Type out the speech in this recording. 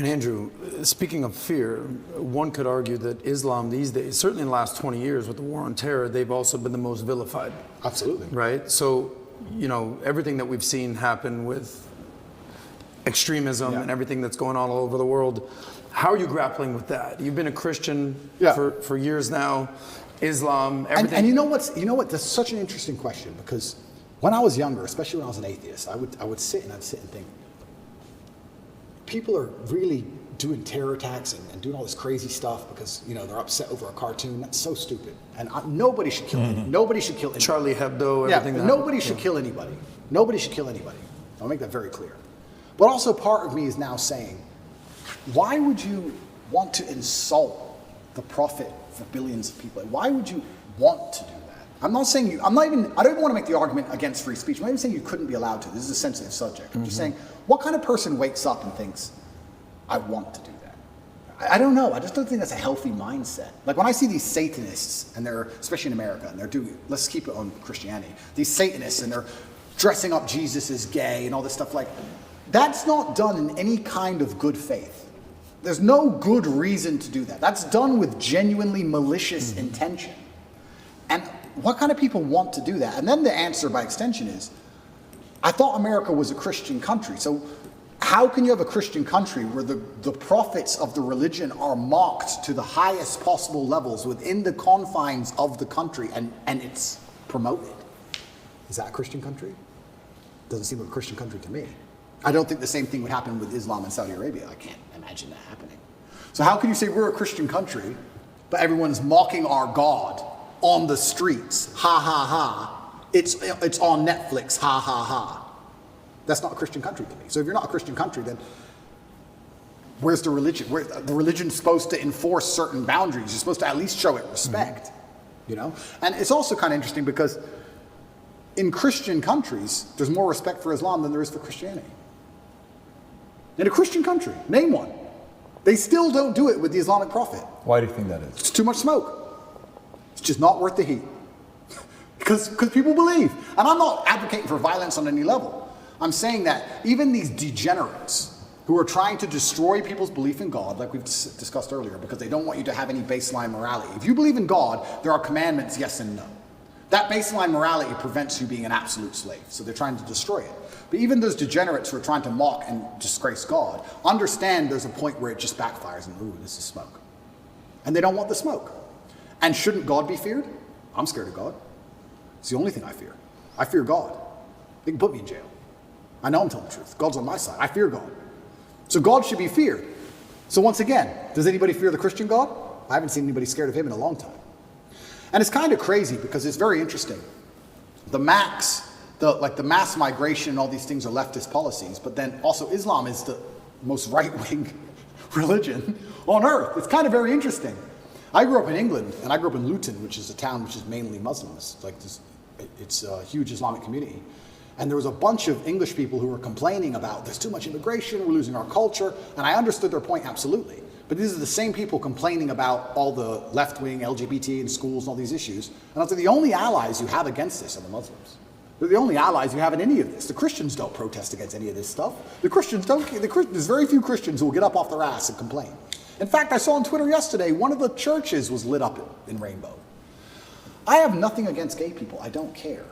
And Andrew, speaking of fear, one could argue that Islam these days, certainly in the last 20 years with the war on terror, they've also been the most vilified. Absolutely. Right? So, you know, everything that we've seen happen with extremism and everything that's going on all over the world, how are you grappling with that? You've been a Christian for years now, Islam, everything. And you know what, that's such an interesting question, because when I was younger, especially when I was an atheist, I would sit and think, people are really doing terror attacks and doing all this crazy stuff because, you know, they're upset over a cartoon. That's so stupid. And nobody should kill anybody. Nobody should kill anybody. Charlie Hebdo, everything. Yeah, nobody should kill anybody. Nobody should kill anybody. I'll make that very clear. But also part of me is now saying, why would you want to insult the prophet for billions of people? Why would you want to do that? I'm not saying I don't even want to make the argument against free speech. I'm not even saying you couldn't be allowed to. This is a sensitive subject. I'm just saying, what kind of person wakes up and thinks, I want to do that? I don't know. I just don't think that's a healthy mindset. Like when I see these Satanists, and they're, especially in America, and they're doing, let's keep it on Christianity, these Satanists, and they're dressing up Jesus as gay and all this stuff, like, that's not done in any kind of good faith. There's no good reason to do that. That's done with genuinely malicious intention. And what kind of people want to do that? And then the answer by extension is, I thought America was a Christian country. So how can you have a Christian country where the prophets of the religion are mocked to the highest possible levels within the confines of the country, and it's promoted? Is that a Christian country? Doesn't seem like a Christian country to me. I don't think the same thing would happen with Islam in Saudi Arabia. I can't imagine that happening. So how can you say we're a Christian country, but everyone's mocking our God on the streets? Ha ha ha. It's on Netflix. Ha ha ha. That's not a Christian country to me. So if you're not a Christian country, then where's the religion? The religion's supposed to enforce certain boundaries. You're supposed to at least show it respect, you know? And it's also kind of interesting because in Christian countries, there's more respect for Islam than there is for Christianity. In a Christian country, name one. They still don't do it with the Islamic Prophet. Why do you think that is? It's too much smoke. It's just not worth the heat. Because people believe. And I'm not advocating for violence on any level. I'm saying that even these degenerates who are trying to destroy people's belief in God, like we've discussed earlier, because they don't want you to have any baseline morality. If you believe in God, there are commandments, yes and no. That baseline morality prevents you being an absolute slave. So they're trying to destroy it. But even those degenerates who are trying to mock and disgrace God, understand there's a point where it just backfires and, ooh, this is smoke. And they don't want the smoke. And shouldn't God be feared? I'm scared of God. It's the only thing I fear. I fear God. They can put me in jail. I know I'm telling the truth. God's on my side. I fear God. So God should be feared. So once again, does anybody fear the Christian God? I haven't seen anybody scared of him in a long time. And it's kind of crazy because it's very interesting. The mass migration and all these things are leftist policies, but then also Islam is the most right-wing religion on earth. It's kind of very interesting. I grew up in England, and I grew up in Luton, which is a town which is mainly Muslims. It's a huge Islamic community. And there was a bunch of English people who were complaining about there's too much immigration, we're losing our culture, and I understood their point absolutely. But these are the same people complaining about all the left-wing LGBT in schools and all these issues. And I was like, the only allies you have against this are the Muslims. They're the only allies you have in any of this. The Christians don't protest against any of this stuff. There's very few Christians who will get up off their ass and complain. In fact, I saw on Twitter yesterday, one of the churches was lit up in rainbow. I have nothing against gay people. I don't care.